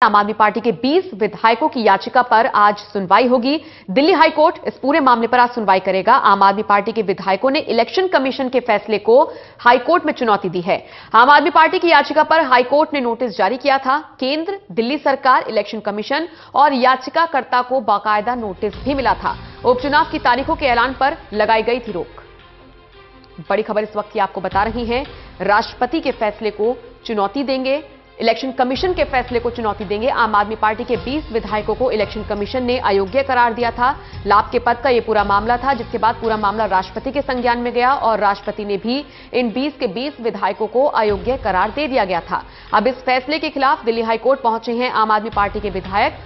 आम आदमी पार्टी के 20 विधायकों की याचिका पर आज सुनवाई होगी। दिल्ली हाईकोर्ट इस पूरे मामले पर आज सुनवाई करेगा। आम आदमी पार्टी के विधायकों ने इलेक्शन कमीशन के फैसले को हाईकोर्ट में चुनौती दी है। आम आदमी पार्टी की याचिका पर हाईकोर्ट ने नोटिस जारी किया था। केंद्र, दिल्ली सरकार, इलेक्शन कमीशन और याचिकाकर्ता को बाकायदा नोटिस भी मिला था। उपचुनाव की तारीखों के ऐलान पर लगाई गई थी रोक। बड़ी खबर इस वक्त की आपको बता रही हैं, राष्ट्रपति के फैसले को चुनौती देंगे, इलेक्शन कमीशन के फैसले को चुनौती देंगे। आम आदमी पार्टी के 20 विधायकों को इलेक्शन कमीशन ने अयोग्य करार दिया था। लाभ के पद का यह पूरा मामला था, जिसके बाद पूरा मामला राष्ट्रपति के संज्ञान में गया और राष्ट्रपति ने भी इन 20 के 20 विधायकों को अयोग्य करार दे दिया गया था। अब इस फैसले के खिलाफ दिल्ली हाईकोर्ट पहुंचे हैं आम आदमी पार्टी के विधायक।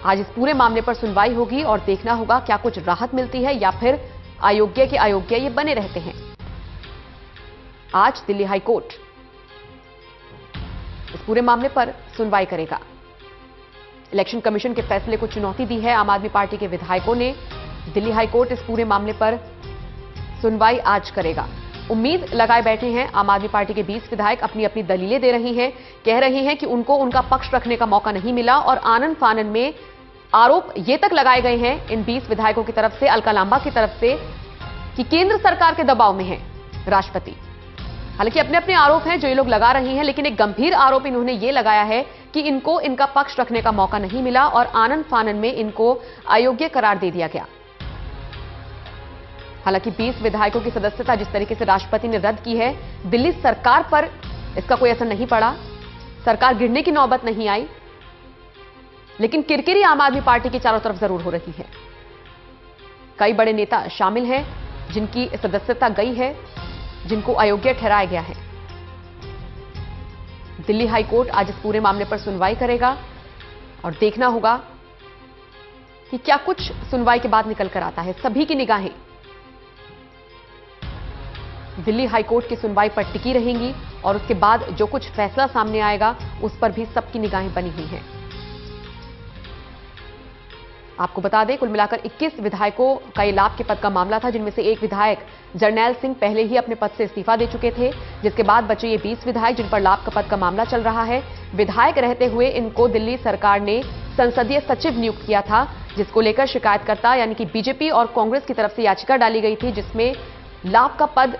आज इस पूरे मामले पर सुनवाई होगी और देखना होगा क्या कुछ राहत मिलती है या फिर अयोग्य के अयोग्य ये बने रहते हैं। आज दिल्ली हाईकोर्ट इस पूरे मामले पर सुनवाई करेगा। इलेक्शन कमीशन के फैसले को चुनौती दी है आम आदमी पार्टी के विधायकों ने। दिल्ली हाईकोर्ट इस पूरे मामले पर सुनवाई आज करेगा। उम्मीद लगाए बैठे हैं आम आदमी पार्टी के 20 विधायक, अपनी अपनी दलीलें दे रही हैं, कह रहे हैं कि उनको उनका पक्ष रखने का मौका नहीं मिला और आनन फानन में आरोप ये तक लगाए गए हैं इन 20 विधायकों की तरफ से, अलका लांबा की तरफ से, कि केंद्र सरकार के दबाव में है राष्ट्रपति। हालांकि अपने अपने आरोप हैं जो ये लोग लगा रही हैं, लेकिन एक गंभीर आरोप इन्होंने ये लगाया है कि इनको इनका पक्ष रखने का मौका नहीं मिला और आनन फानन में इनको अयोग्य करार दे दिया गया। हालांकि 20 विधायकों की सदस्यता जिस तरीके से राष्ट्रपति ने रद्द की है, दिल्ली सरकार पर इसका कोई असर नहीं पड़ा, सरकार गिरने की नौबत नहीं आई, लेकिन किरकिरी आम आदमी पार्टी की चारों तरफ जरूर हो रही है। कई बड़े नेता शामिल हैं जिनकी सदस्यता गई है, जिनको अयोग्य ठहराया गया है। दिल्ली हाईकोर्ट आज इस पूरे मामले पर सुनवाई करेगा और देखना होगा कि क्या कुछ सुनवाई के बाद निकल कर आता है। सभी की निगाहें दिल्ली हाईकोर्ट की सुनवाई पर टिकी रहेंगी और उसके बाद जो कुछ फैसला सामने आएगा उस पर भी सबकी निगाहें बनी हुई हैं। आपको बता दें, कुल मिलाकर 21 विधायकों का ये लाभ के पद का मामला था, जिनमें से एक विधायक जरनैल सिंह पहले ही अपने पद से इस्तीफा दे चुके थे, जिसके बाद बचे ये 20 विधायक जिन पर लाभ का पद का मामला चल रहा है। विधायक रहते हुए इनको दिल्ली सरकार ने संसदीय सचिव नियुक्त किया था, जिसको लेकर शिकायतकर्ता यानी कि बीजेपी और कांग्रेस की तरफ से याचिका डाली गई थी, जिसमें लाभ का पद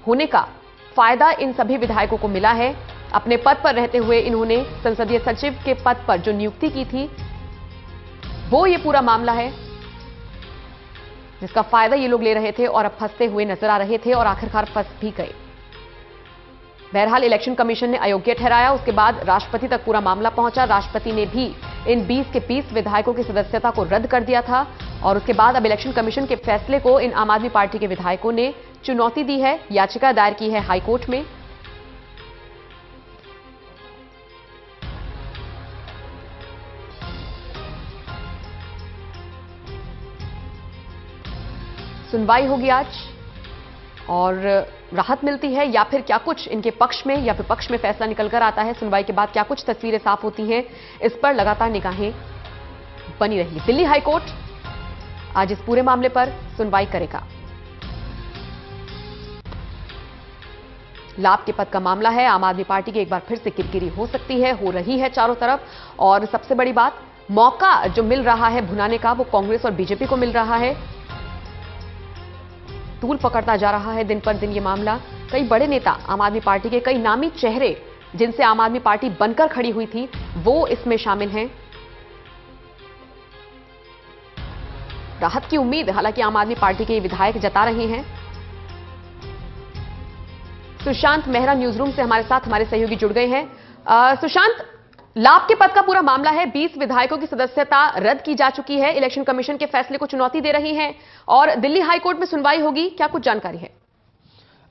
होने का फायदा इन सभी विधायकों को मिला है। अपने पद पर रहते हुए इन्होंने संसदीय सचिव के पद पर जो नियुक्ति की थी, वो ये पूरा मामला है जिसका फायदा ये लोग ले रहे थे और अब फंसते हुए नजर आ रहे थे और आखिरकार फंस भी गए। बहरहाल इलेक्शन कमीशन ने अयोग्य ठहराया, उसके बाद राष्ट्रपति तक पूरा मामला पहुंचा। राष्ट्रपति ने भी इन 20 के 20 विधायकों की सदस्यता को रद्द कर दिया था और उसके बाद अब इलेक्शन कमीशन के फैसले को इन आम आदमी पार्टी के विधायकों ने चुनौती दी है, याचिका दायर की है हाईकोर्ट में। सुनवाई होगी आज और राहत मिलती है या फिर क्या कुछ इनके पक्ष में या विपक्ष में फैसला निकलकर आता है। सुनवाई के बाद क्या कुछ तस्वीरें साफ होती हैं, इस पर लगातार निगाहें बनी रहेंगी। दिल्ली हाईकोर्ट आज इस पूरे मामले पर सुनवाई करेगा। लाभ के पद का मामला है, आम आदमी पार्टी की एक बार फिर से किरकिरी हो सकती है, हो रही है चारों तरफ। और सबसे बड़ी बात, मौका जो मिल रहा है भुनाने का, वो कांग्रेस और बीजेपी को मिल रहा है। तूल पकड़ता जा रहा है दिन पर दिन ये मामला। कई बड़े नेता आम आदमी पार्टी के, कई नामी चेहरे जिनसे आम आदमी पार्टी बनकर खड़ी हुई थी, वो इसमें शामिल हैं। राहत की उम्मीद हालांकि आम आदमी पार्टी के विधायक जता रहे हैं। सुशांत मेहरा न्यूज रूम से हमारे साथ हमारे सहयोगी जुड़ गए हैं। सुशांत, लाभ के पद का पूरा मामला है, 20 विधायकों की सदस्यता रद्द की जा चुकी है, इलेक्शन कमीशन के फैसले को चुनौती दे रही हैं और दिल्ली हाईकोर्ट में सुनवाई होगी, क्या कुछ जानकारी है?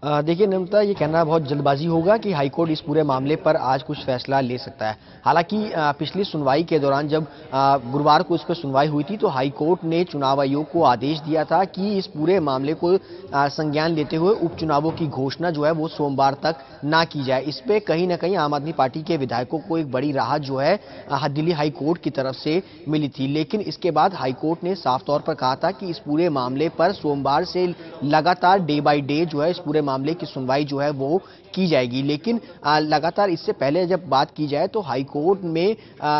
देखिए नम्रता, ये कहना बहुत जल्दबाजी होगा कि हाईकोर्ट इस पूरे मामले पर आज कुछ फैसला ले सकता है। हालांकि पिछली सुनवाई के दौरान जब गुरुवार को इस पर सुनवाई हुई थी तो हाईकोर्ट ने चुनाव आयोग को आदेश दिया था कि इस पूरे मामले को संज्ञान लेते हुए उपचुनावों की घोषणा जो है वो सोमवार तक ना की जाए। इस पर कहीं ना कहीं आम आदमी पार्टी के विधायकों को एक बड़ी राहत जो है दिल्ली हाईकोर्ट की तरफ से मिली थी। लेकिन इसके बाद हाईकोर्ट ने साफ तौर पर कहा था कि इस पूरे मामले पर सोमवार से लगातार डे बाई डे जो है इस पूरे मामले की सुनवाई जो है वो की जाएगी। लेकिन लगातार इससे पहले जब बात की जाए तो हाईकोर्ट में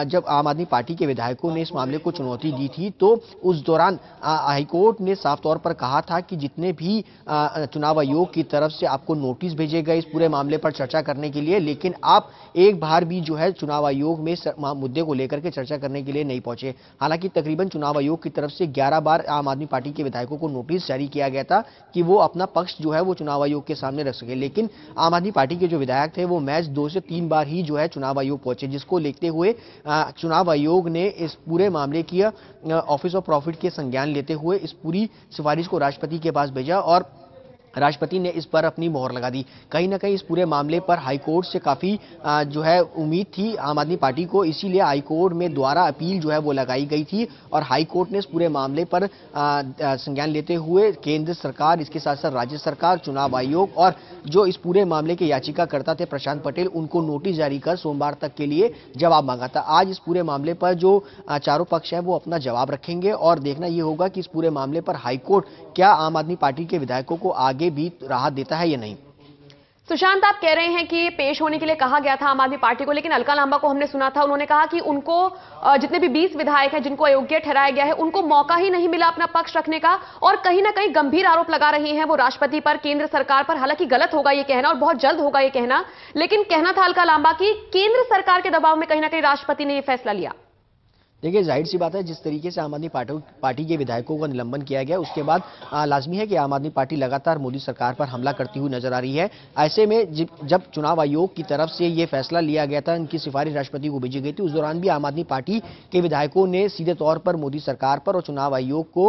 जब आम आदमी पार्टी के विधायकों ने इस मामले को चुनौती दी थी तो उस दौरान हाईकोर्ट ने साफ तौर पर कहा था कि जितने भी चुनाव आयोग की तरफ से आपको नोटिस भेजे गए इस पूरे मामले पर चर्चा करने के लिए, लेकिन आप एक बार भी जो है चुनाव आयोग में मुद्दे को लेकर के चर्चा करने के लिए नहीं पहुंचे। हालांकि तकरीबन चुनाव आयोग की तरफ से 11 बार आम आदमी पार्टी के विधायकों को नोटिस जारी किया गया था कि वो अपना पक्ष जो है वो चुनाव आयोग के सामने रख सके, लेकिन आम आदमी पार्टी के जो विधायक थे वो महज 2 से 3 बार ही जो है चुनाव आयोग पहुंचे, जिसको देखते हुए चुनाव आयोग ने इस पूरे मामले की ऑफिस ऑफ प्रॉफिट के संज्ञान लेते हुए इस पूरी सिफारिश को राष्ट्रपति के पास भेजा और राष्ट्रपति ने इस पर अपनी मोहर लगा दी। कहीं ना कहीं इस पूरे मामले पर हाईकोर्ट से काफी जो है उम्मीद थी आम आदमी पार्टी को, इसीलिए हाईकोर्ट में द्वारा अपील जो है वो लगाई गई थी और हाईकोर्ट ने इस पूरे मामले पर संज्ञान लेते हुए केंद्र सरकार, इसके साथ साथ राज्य सरकार, चुनाव आयोग और जो इस पूरे मामले के याचिकाकर्ता थे प्रशांत पटेल, उनको नोटिस जारी कर सोमवार तक के लिए जवाब मांगा था। आज इस पूरे मामले पर जो चारों पक्ष हैं वो अपना जवाब रखेंगे और देखना यह होगा कि इस पूरे मामले पर हाईकोर्ट क्या आम आदमी पार्टी के विधायकों को आगे भी राहत देता है या नहीं। सुशांत, आप कह रहे हैं कि पेश होने के लिए कहा गया था आम आदमी पार्टी को, लेकिन अलका लांबा को हमने सुना था, उन्होंने कहा कि उनको जितने भी 20 विधायक हैं जिनको अयोग्य ठहराया गया है उनको मौका ही नहीं मिला अपना पक्ष रखने का और कहीं ना कहीं गंभीर आरोप लगा रही हैं वो राष्ट्रपति पर, केंद्र सरकार पर। हालांकि गलत होगा ये कहना और बहुत जल्द होगा ये कहना, लेकिन कहना था अलका लांबा की केंद्र सरकार के दबाव में कहीं ना कहीं राष्ट्रपति ने यह फैसला लिया। देखिए, जाहिर सी बात है जिस तरीके से आम आदमी पार्टी के विधायकों का निलंबन किया गया उसके बाद लाजमी है कि आम आदमी पार्टी लगातार मोदी सरकार पर हमला करती हुई नजर आ रही है। ऐसे में जब चुनाव आयोग की तरफ से ये फैसला लिया गया था, इनकी सिफारिश राष्ट्रपति को भेजी गई थी, उस दौरान भी आम आदमी पार्टी के विधायकों ने सीधे तौर पर मोदी सरकार पर और चुनाव आयोग को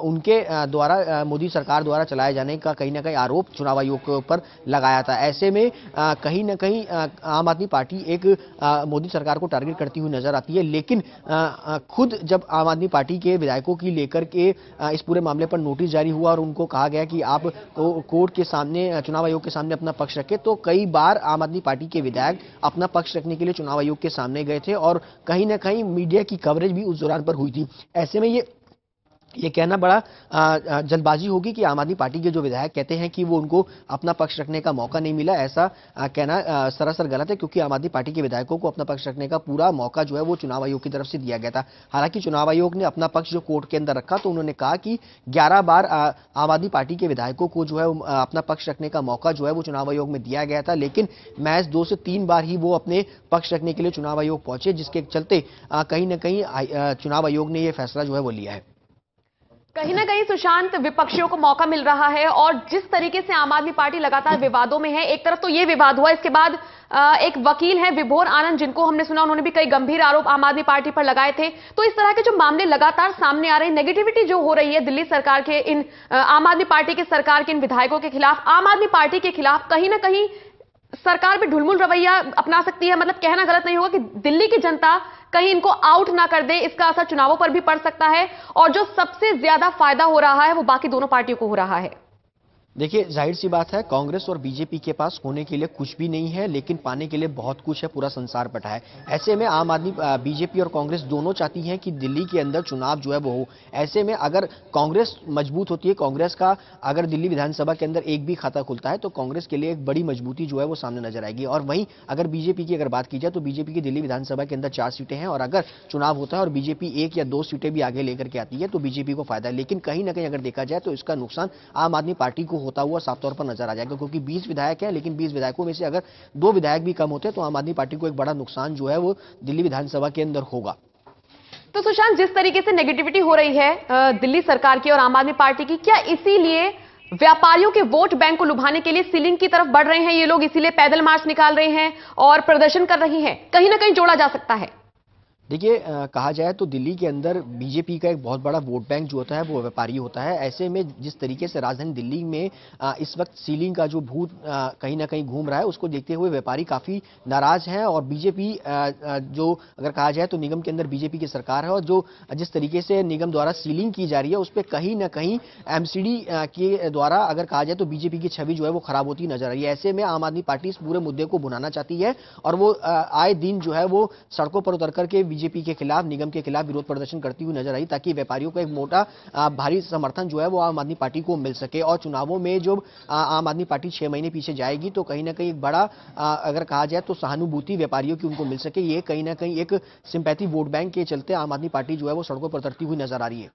उनके द्वारा मोदी सरकार द्वारा चलाए जाने का कहीं ना कहीं आरोप चुनाव आयोग के ऊपर लगाया था। ऐसे में कहीं ना कहीं आम आदमी पार्टी एक मोदी सरकार को टारगेट करती हुई नजर आती है, लेकिन खुद जब आम आदमी पार्टी के विधायकों की लेकर के इस पूरे मामले पर नोटिस जारी हुआ और उनको कहा गया कि आप कोर्ट के सामने, चुनाव आयोग के सामने अपना पक्ष रखें, तो कई बार आम आदमी पार्टी के विधायक अपना पक्ष रखने के लिए चुनाव आयोग के सामने गए थे और कहीं ना कहीं मीडिया की कवरेज भी उस दौरान पर हुई थी। ऐसे में ये कहना बड़ा जल्दबाजी होगी कि आम आदमी पार्टी के जो विधायक कहते हैं कि वो उनको अपना पक्ष रखने का मौका नहीं मिला, ऐसा कहना सरासर गलत है, क्योंकि आम आदमी पार्टी के विधायकों को अपना पक्ष रखने का पूरा मौका जो है वो चुनाव आयोग की तरफ से दिया गया था। हालांकि चुनाव आयोग ने अपना पक्ष जो कोर्ट के अंदर रखा तो उन्होंने कहा कि 11 बार आम आदमी पार्टी के विधायकों को जो है अपना पक्ष रखने का मौका जो है वो चुनाव आयोग में दिया गया था, लेकिन महज 2 से 3 बार ही वो अपने पक्ष रखने के लिए चुनाव आयोग पहुंचे, जिसके चलते कहीं ना कहीं चुनाव आयोग ने यह फैसला जो है वो लिया है। कहीं ना कहीं सुशांत, विपक्षियों को मौका मिल रहा है और जिस तरीके से आम आदमी पार्टी लगातार विवादों में है, एक तरफ तो ये विवाद हुआ, इसके बाद एक वकील है विभोर आनंद जिनको हमने सुना, उन्होंने भी कई गंभीर आरोप आम आदमी पार्टी पर लगाए थे। तो इस तरह के जो मामले लगातार सामने आ रहे हैं, नेगेटिविटी जो हो रही है दिल्ली सरकार के इन आम आदमी पार्टी के सरकार के इन विधायकों के खिलाफ, आम आदमी पार्टी के खिलाफ, कहीं ना कहीं सरकार भी ढुलमुल रवैया अपना सकती है। मतलब कहना गलत नहीं होगा कि दिल्ली की जनता कहीं इनको आउट ना कर दे, इसका असर चुनावों पर भी पड़ सकता है और जो सबसे ज्यादा फायदा हो रहा है वो बाकी दोनों पार्टियों को हो रहा है। देखिए, जाहिर सी बात है कांग्रेस और बीजेपी के पास होने के लिए कुछ भी नहीं है, लेकिन पाने के लिए बहुत कुछ है, पूरा संसार बटा है। ऐसे में आम आदमी, बीजेपी और कांग्रेस दोनों चाहती हैं कि दिल्ली के अंदर चुनाव जो है वो हो। ऐसे में अगर कांग्रेस मजबूत होती है, कांग्रेस का अगर दिल्ली विधानसभा के अंदर एक भी खाता खुलता है तो कांग्रेस के लिए एक बड़ी मजबूती जो है वो सामने नजर आएगी। और वहीं अगर बीजेपी की अगर बात की जाए तो बीजेपी की दिल्ली विधानसभा के अंदर 4 सीटें हैं और अगर चुनाव होता है और बीजेपी 1 या 2 सीटें भी आगे लेकर के आती है तो बीजेपी को फायदा है। लेकिन कहीं ना कहीं अगर देखा जाए तो इसका नुकसान आम आदमी पार्टी को होता हुआ साफ तौर पर नजर आ जाएगा, क्योंकि 20 विधायक हैं, लेकिन 20 विधायकों में से अगर 2 विधायक भी कम होते हैं तो आम आदमी पार्टी को एक बड़ा नुकसान जो है वो दिल्ली विधानसभा के अंदर होगा। तो सुशांत, जिस तरीके से नेगेटिविटी हो रही है दिल्ली सरकार की और आम आदमी पार्टी की, क्या इसीलिए व्यापारियों के वोट बैंक को लुभाने के लिए सीलिंग की तरफ बढ़ रहे हैं ये लोग, इसीलिए पैदल मार्च निकाल रहे हैं और प्रदर्शन कर रही हैं? कहीं ना कहीं जोड़ा जा सकता है। देखिए, कहा जाए तो दिल्ली के अंदर बीजेपी का एक बहुत बड़ा वोट बैंक जो होता है वो व्यापारी होता है। ऐसे में जिस तरीके से राजधानी दिल्ली में इस वक्त सीलिंग का जो भूत कहीं ना कहीं घूम रहा है, उसको देखते हुए व्यापारी काफ़ी नाराज हैं और बीजेपी जो अगर कहा जाए तो निगम के अंदर बीजेपी की सरकार है और जो जिस तरीके से निगम द्वारा सीलिंग की जा रही है उस पर कहीं ना कहीं एमसीडी के द्वारा अगर कहा जाए तो बीजेपी की छवि जो है वो खराब होती नजर आ रही है। ऐसे में आम आदमी पार्टी इस पूरे मुद्दे को भुनाना चाहती है और वो आए दिन जो है वो सड़कों पर उतर करके बीजेपी के खिलाफ, निगम के खिलाफ विरोध प्रदर्शन करती हुई नजर आई, ताकि व्यापारियों को एक मोटा भारी समर्थन जो है वो आम आदमी पार्टी को मिल सके। और चुनावों में जो आम आदमी पार्टी 6 महीने पीछे जाएगी तो कहीं ना कहीं एक बड़ा अगर कहा जाए तो सहानुभूति व्यापारियों की उनको मिल सके, ये कहीं ना कहीं एक सिंपैथी वोट बैंक के चलते आम आदमी पार्टी जो है वो सड़कों पर उतरती हुई नजर आ रही है।